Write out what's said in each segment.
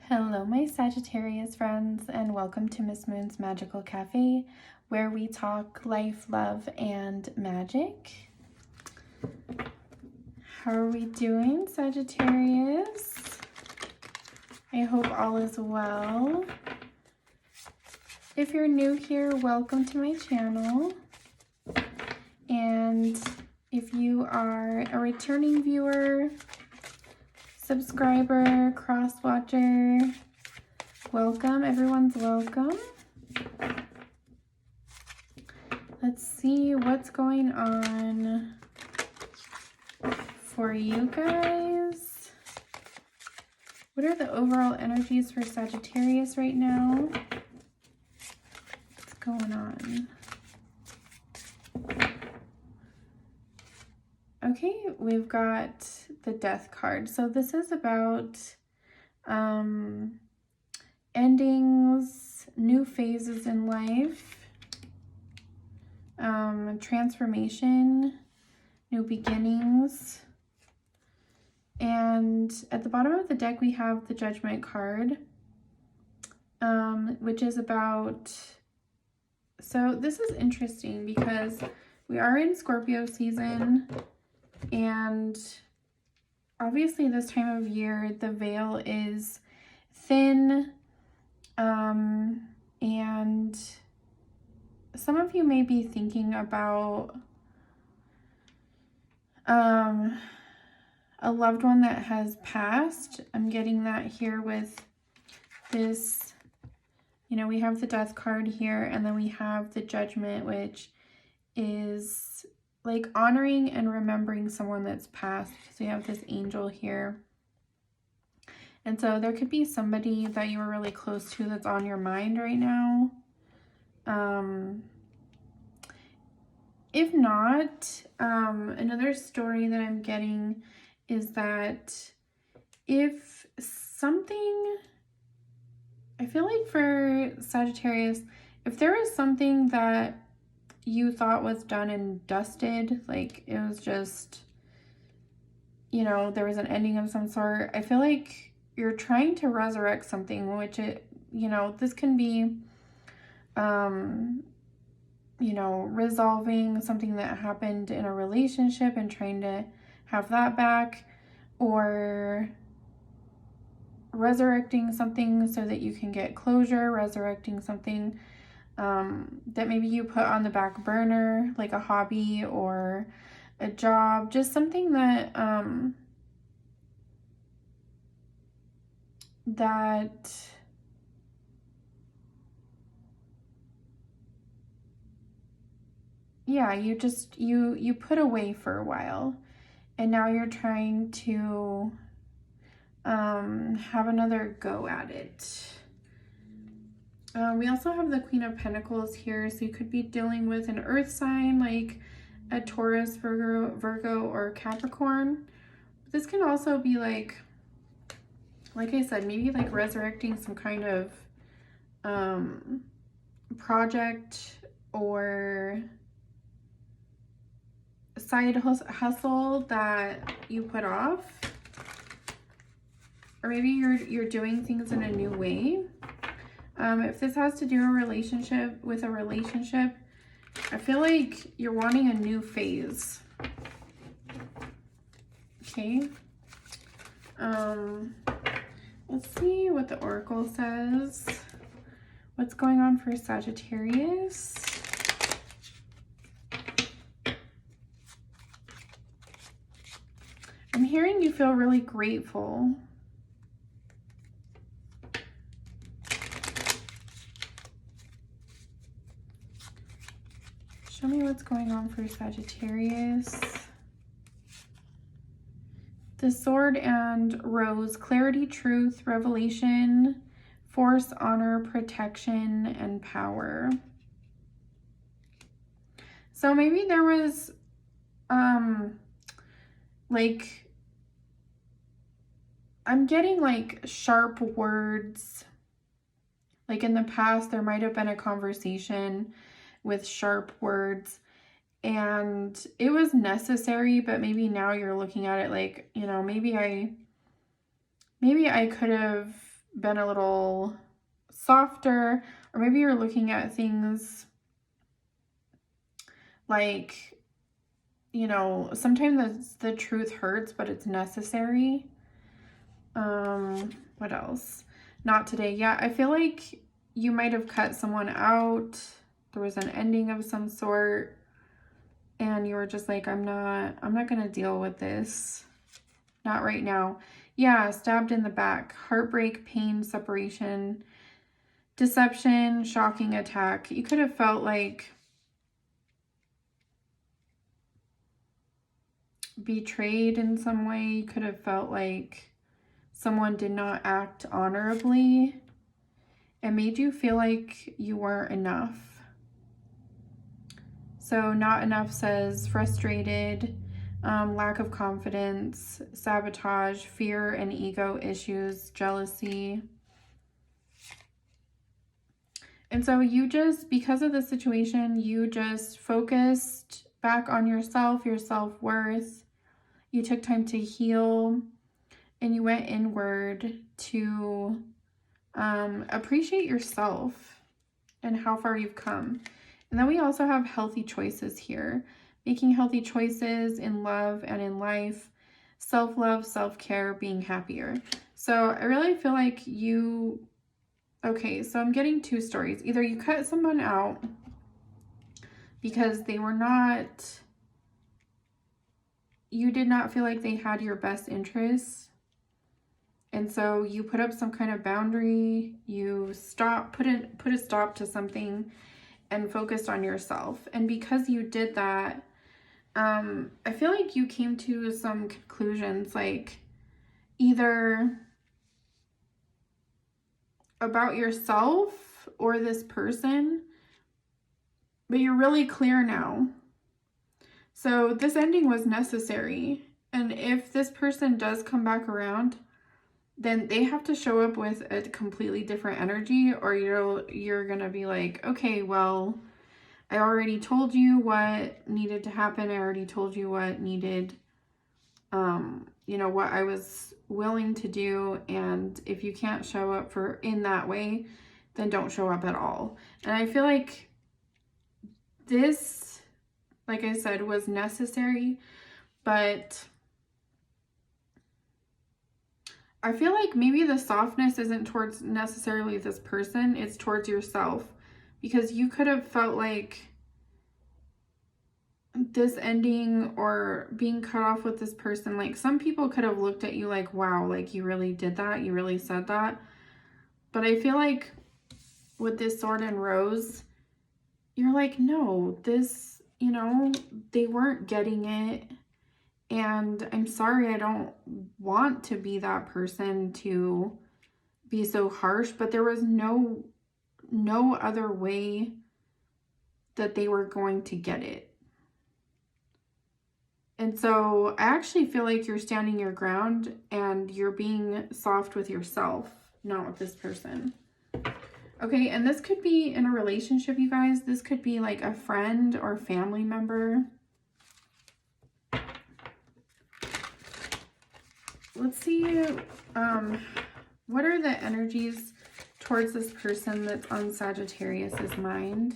Hello, my Sagittarius friends, and welcome to Miss Moon's Magical Cafe, where we talk life, love, and magic. How are we doing, Sagittarius? I hope all is well. If you're new here, welcome to my channel. And if you are a returning viewer, subscriber, cross-watcher, welcome. Everyone's welcome. Let's see what's going on for you guys. What are the overall energies for Sagittarius right now? What's going on? Okay, we've got the Death card. So this is about endings, new phases in life, transformation, new beginnings. And at the bottom of the deck, we have the Judgment card, which is about, so this is interesting because we are in Scorpio season. And obviously this time of year, the veil is thin, and some of you may be thinking about a loved one that has passed. I'm getting that here with this, you know, we have the Death card here, and then we have the Judgment, which is like honoring and remembering someone that's passed. So you have this angel here. And so there could be somebody that you were really close to that's on your mind right now. If not, another story that I'm getting is that if something, I feel like for Sagittarius, if there is something that you thought was done and dusted, like it was just, you know, there was an ending of some sort, I feel like you're trying to resurrect something, which it, you know, this can be, you know, resolving something that happened in a relationship and trying to have that back, or resurrecting something so that you can get closure, resurrecting something that maybe you put on the back burner, like a hobby or a job, just something that yeah, you put away for a while, and now you're trying to have another go at it. We also have the Queen of Pentacles here, so you could be dealing with an earth sign like a Taurus, Virgo, or Capricorn. This can also be like I said, maybe like resurrecting some kind of project or side hustle that you put off, or maybe you're doing things in a new way. If this has to do with a relationship, I feel like you're wanting a new phase. Okay. Let's see what the Oracle says. What's going on for Sagittarius? I'm hearing you feel really grateful. Show me what's going on for Sagittarius. The Sword and Rose, clarity, truth, revelation, force, honor, protection, and power. So maybe there was, like, I'm getting like sharp words. Like in the past, there might have been a conversation with sharp words, and it was necessary, but maybe now you're looking at it like, you know, maybe I could have been a little softer, or maybe you're looking at things like, you know, sometimes the truth hurts, but it's necessary. What else? Not today. Yeah, I feel like you might have cut someone out. There was an ending of some sort, and you were just like, I'm not gonna deal with this. Not right now. Yeah, stabbed in the back. Heartbreak, pain, separation, deception, shocking attack. You could have felt like betrayed in some way. You could have felt like someone did not act honorably. It made you feel like you weren't enough. So not enough says frustrated, lack of confidence, sabotage, fear and ego issues, jealousy. And so you just, because of the situation, you just focused back on yourself, your self-worth. You took time to heal, and you went inward to appreciate yourself and how far you've come. And then we also have healthy choices here. Making healthy choices in love and in life. Self-love, self-care, being happier. So I really feel like you... Okay, so I'm getting two stories. Either you cut someone out because they were not... You did not feel like they had your best interests. And so you put up some kind of boundary. You put a stop to something and focused on yourself. And because you did that, I feel like you came to some conclusions, like either about yourself or this person, but you're really clear now. So this ending was necessary. And if this person does come back around, then they have to show up with a completely different energy, or you're gonna be like, okay, well, I already told you what needed to happen. I already told you what needed, you know, what I was willing to do. And if you can't show up in that way, then don't show up at all. And I feel like this, like I said, was necessary, but I feel like maybe the softness isn't towards necessarily this person, it's towards yourself. Because you could have felt like this ending or being cut off with this person, like some people could have looked at you like, wow, like you really did that, you really said that. But I feel like with this sword and rose, you're like, no, this, you know, they weren't getting it. And I'm sorry, I don't want to be that person to be so harsh, but there was no other way that they were going to get it. And so I actually feel like you're standing your ground and you're being soft with yourself, not with this person. Okay, and this could be in a relationship, you guys. This could be like a friend or family member. Let's see, what are the energies towards this person that's on Sagittarius's mind?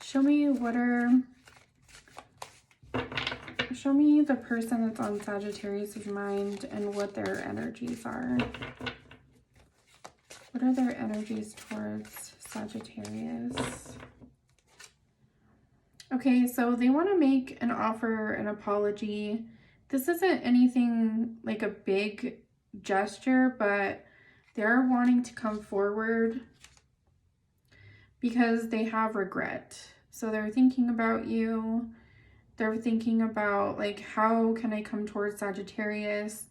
Show me show me the person that's on Sagittarius's mind and what their energies are. What are their energies towards Sagittarius? Okay, so they want to make an offer, an apology. This isn't anything like a big gesture, but they're wanting to come forward because they have regret. So they're thinking about you. They're thinking about like, how can I come towards Sagittarius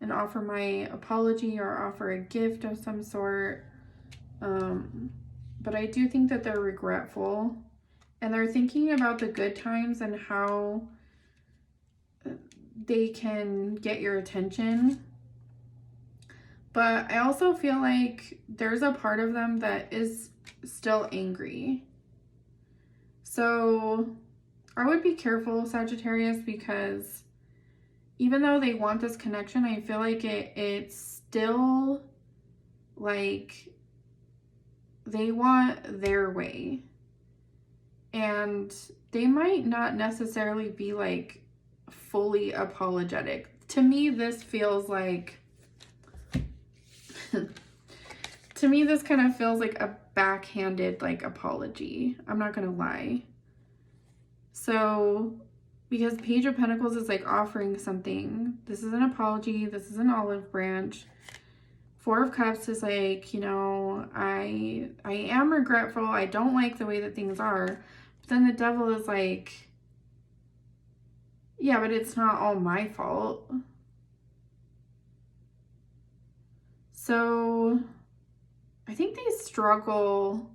and offer my apology or offer a gift of some sort. But I do think that they're regretful. And they're thinking about the good times and how they can get your attention. But I also feel like there's a part of them that is still angry. So I would be careful, Sagittarius, because even though they want this connection, I feel like it's still like they want their way. And they might not necessarily be like fully apologetic. To me, this feels like, to me, this kind of feels like a backhanded like apology. I'm not gonna lie. So, because Page of Pentacles is like offering something. This is an apology. This is an olive branch. Four of Cups is like, you know, I am regretful. I don't like the way that things are. But then the Devil is like, yeah, but it's not all my fault. So I think they struggle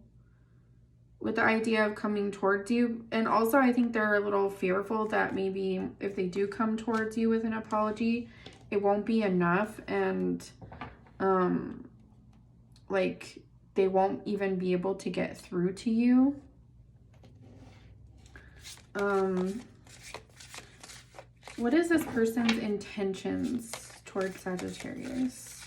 with the idea of coming towards you. And also I think they're a little fearful that maybe if they do come towards you with an apology, it won't be enough, and like they won't even be able to get through to you. What is this person's intentions towards Sagittarius?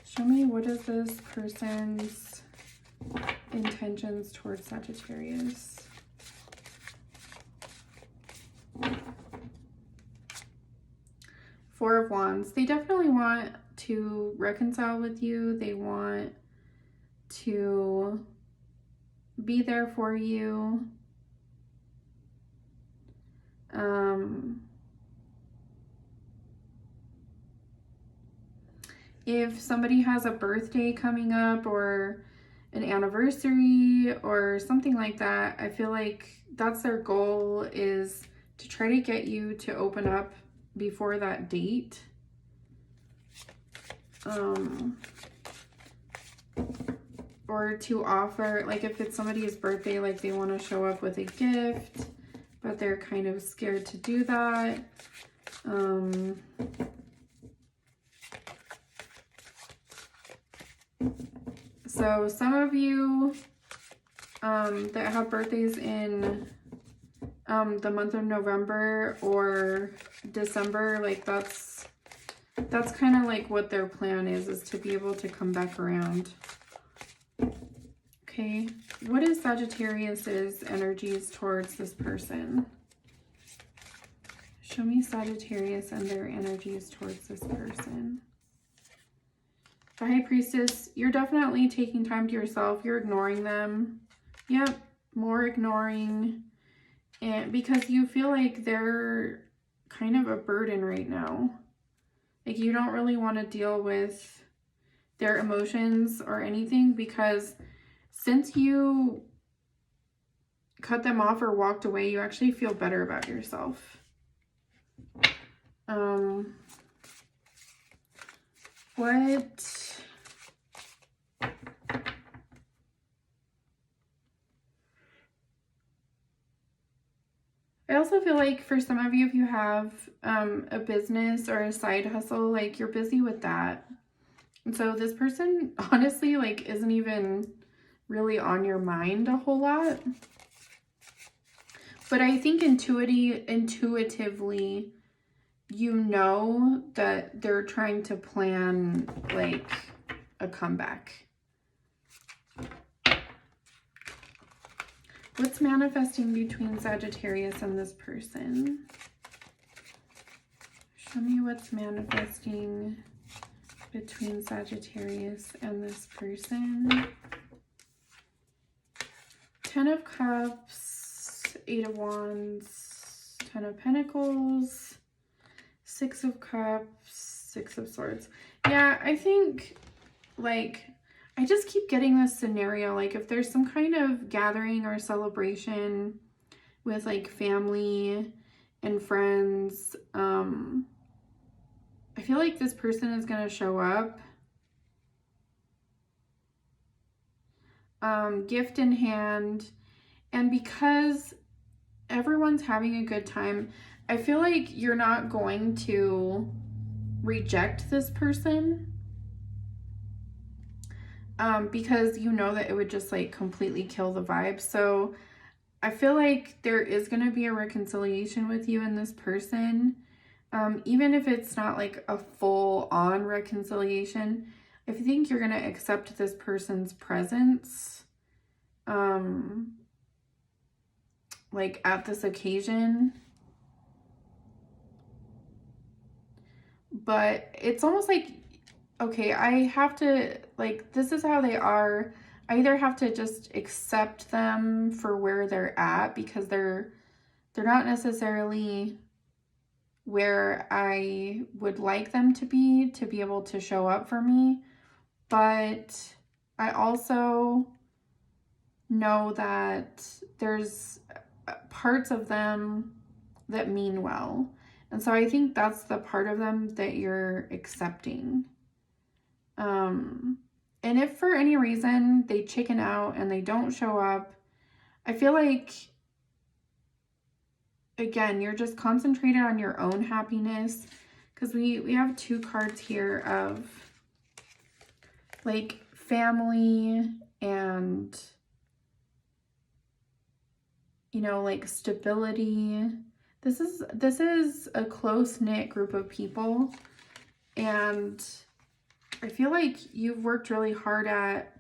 Show me, what is this person's intentions towards Sagittarius? Four of Wands. They definitely want to reconcile with you. They want to be there for you. If somebody has a birthday coming up or an anniversary or something like that, I feel like that's their goal, is to try to get you to open up before that date. Or to offer, like if it's somebody's birthday, like they want to show up with a gift, but they're kind of scared to do that. So some of you that have birthdays in the month of November or December, like that's kind of like what their plan is to be able to come back around. Okay, what is Sagittarius's energies towards this person? Show me Sagittarius and their energies towards this person. The High Priestess, you're definitely taking time to yourself. You're ignoring them. Yep, more ignoring. And because you feel like they're kind of a burden right now. Like you don't really want to deal with their emotions or anything, because since you cut them off or walked away, you actually feel better about yourself. What? I also feel like for some of you, if you have a business or a side hustle, like you're busy with that. And so this person honestly like isn't even really on your mind a whole lot. But I think intuitively, you know that they're trying to plan like a comeback. What's manifesting between Sagittarius and this person? Show me what's manifesting between Sagittarius and this person. 10 of Cups, 8 of Wands, 10 of Pentacles, 6 of Cups, 6 of Swords. Yeah, I think, like, I just keep getting this scenario, like, if there's some kind of gathering or celebration with, like, family and friends, I feel like this person is going to show up. Gift in hand. And because everyone's having a good time, I feel like you're not going to reject this person. because you know that it would just like completely kill the vibe. So I feel like there is going to be a reconciliation with you and this person. Even if it's not like a full-on reconciliation, I think you're going to accept this person's presence, like at this occasion. But it's almost like, okay, I have to, like, this is how they are. I either have to just accept them for where they're at because they're not necessarily where I would like them to be able to show up for me. But I also know that there's parts of them that mean well. And so I think that's the part of them that you're accepting. And if for any reason they chicken out and they don't show up, I feel like, again, you're just concentrated on your own happiness, because we have 2 cards here of like family and, you know, like stability. This is a close-knit group of people, and I feel like you've worked really hard at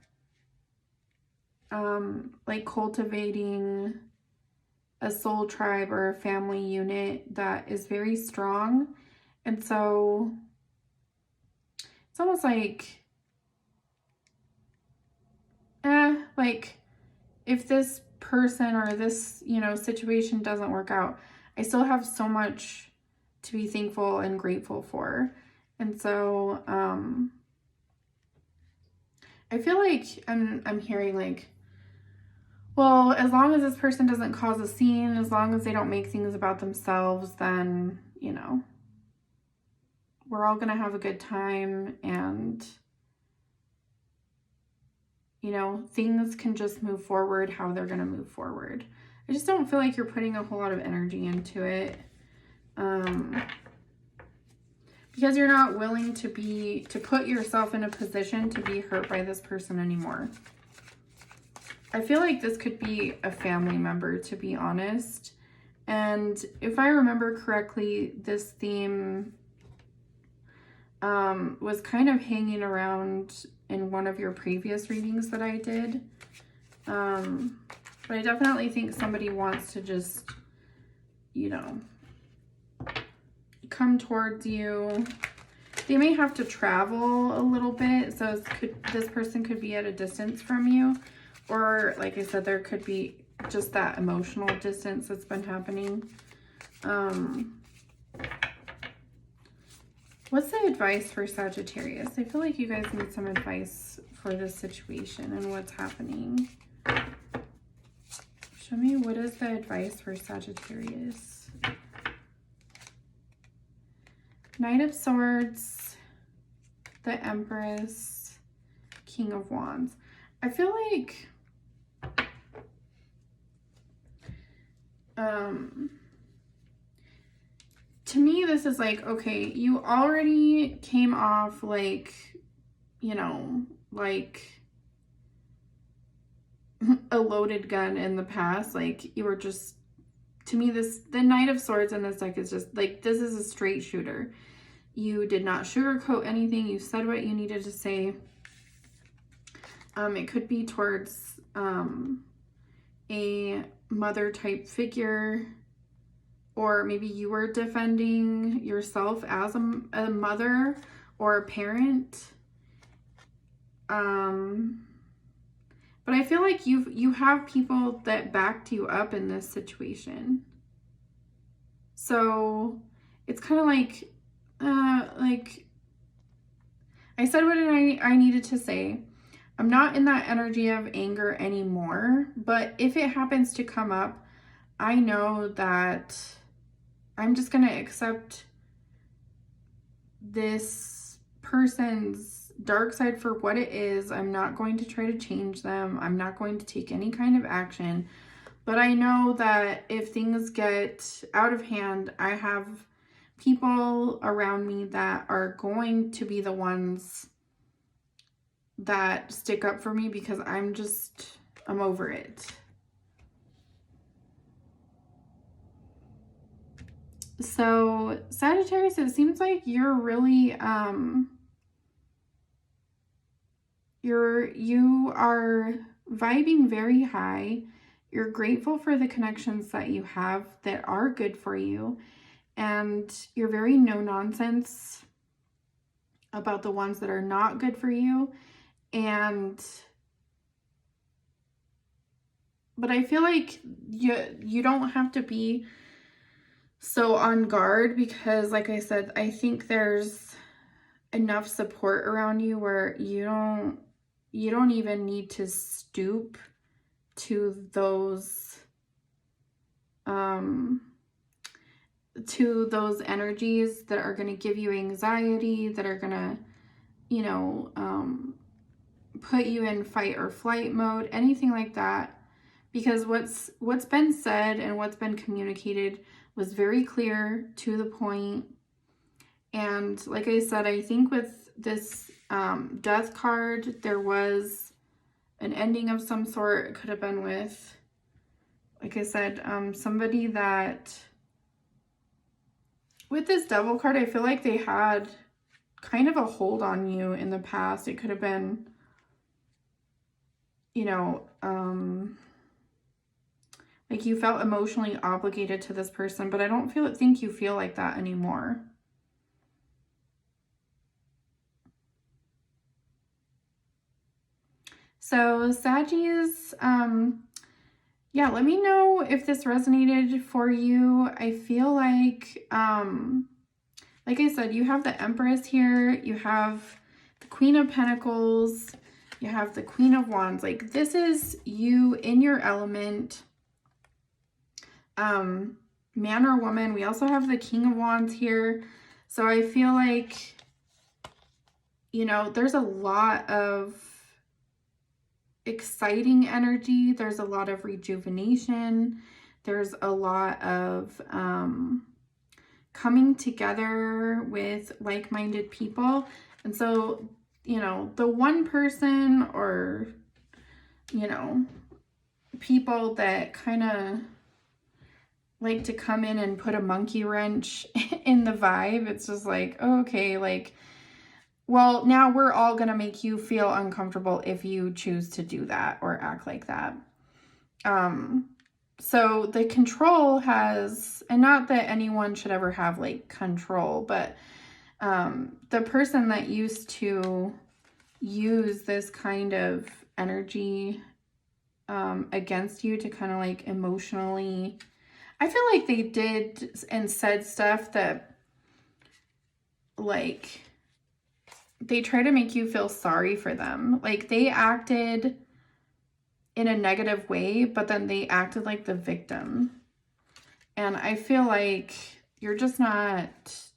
like cultivating a soul tribe or a family unit that is very strong. And so it's almost like, like if this person or this, you know, situation doesn't work out, I still have so much to be thankful and grateful for. And so, I feel like I'm hearing like, well, as long as this person doesn't cause a scene, as long as they don't make things about themselves, then, you know, we're all going to have a good time, and, you know, things can just move forward how they're going to move forward. I just don't feel like you're putting a whole lot of energy into it. Because you're not willing to put yourself in a position to be hurt by this person anymore. I feel like this could be a family member, to be honest. And if I remember correctly, this theme was kind of hanging around in one of your previous readings that I did. But I definitely think somebody wants to just, you know, come towards you. They may have to travel a little bit, so this person could be at a distance from you, or like I said, there could be just that emotional distance that's been happening. What's the advice for Sagittarius? I feel like you guys need some advice for this situation and what's happening. Show me, what is the advice for Sagittarius? Knight of Swords, the Empress, King of Wands. I feel like to me this is like, okay, you already came off like, you know, like a loaded gun in the past. Like you were just, to me, the Knight of Swords in this deck is just like, this is a straight shooter. You did not sugarcoat anything. You said what you needed to say. It could be towards a mother type figure, or maybe you were defending yourself as a mother or a parent. But I feel like you have people that backed you up in this situation. So it's kind of like I said what I needed to say. I'm not in that energy of anger anymore, but if it happens to come up, I know that I'm just going to accept this person's dark side for what it is. I'm not going to try to change them. I'm not going to take any kind of action. But I know that if things get out of hand, I have people around me that are going to be the ones that stick up for me because I'm over it. So Sagittarius, it seems like you're really, you are vibing very high. You're grateful for the connections that you have that are good for you. And you're very no nonsense about the ones that are not good for you. But I feel like you don't have to be so on guard because, like I said, I think there's enough support around you where you don't even need to stoop to those energies that are going to give you anxiety, that are going to, you know, put you in fight or flight mode, anything like that. Because what's been said and what's been communicated was very clear, to the point. And like I said, I think with this death card, there was an ending of some sort. It could have been with, like I said, somebody that, with this devil card, I feel like they had kind of a hold on you in the past. It could have been, you know, like you felt emotionally obligated to this person, but I don't think you feel like that anymore. So Saggies, yeah, let me know if this resonated for you. I feel like I said, you have the Empress here, you have the Queen of Pentacles, you have the Queen of Wands. Like, this is you in your element, man or woman. We also have the King of Wands here. So I feel like, you know, there's a lot of exciting energy. There's a lot of rejuvenation. There's a lot of coming together with like-minded people. And so, you know, the one person or, you know, people that kind of like to come in and put a monkey wrench in the vibe, it's just like, okay, like, well, now we're all going to make you feel uncomfortable if you choose to do that or act like that. So the control has, and not that anyone should ever have like control, but the person that used to use this kind of energy against you to kind of like emotionally, I feel like they did and said stuff that, like, they try to make you feel sorry for them. Like, they acted in a negative way, but then they acted like the victim. And I feel like you're not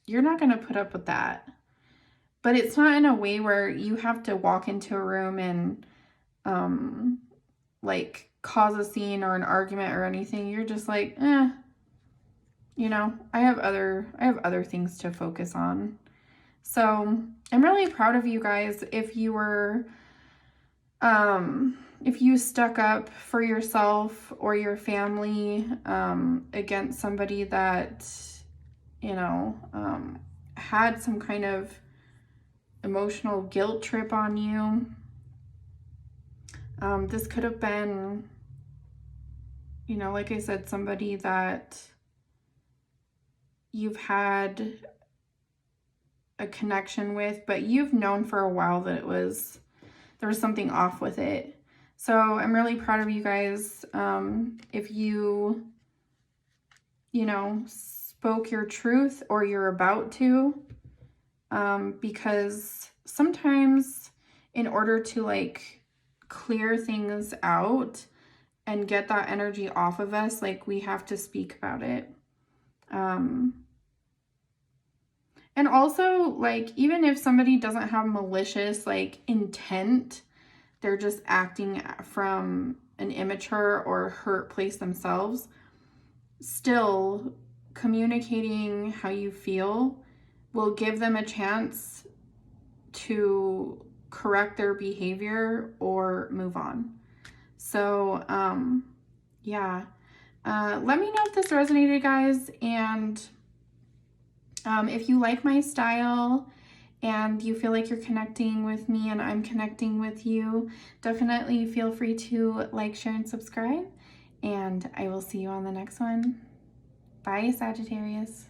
going to put up with that. But it's not in a way where you have to walk into a room and, like, cause a scene or an argument or anything. You're just like, you know, I have other things to focus on. So I'm really proud of you guys if you were, if you stuck up for yourself or your family against somebody that, you know, had some kind of emotional guilt trip on you. This could have been, you know, like I said, somebody that you've had a connection with, but you've known for a while that there was something off with it. So I'm really proud of you guys. If you know, spoke your truth or you're about to, because sometimes in order to like clear things out and get that energy off of us, like, we have to speak about it. And also, like, even if somebody doesn't have malicious, like, intent, they're just acting from an immature or hurt place themselves, still communicating how you feel will give them a chance to correct their behavior or move on. So, yeah. Let me know if this resonated, guys, and if you like my style and you feel like you're connecting with me and I'm connecting with you, definitely feel free to like, share, and subscribe, and I will see you on the next one. Bye, Sagittarius.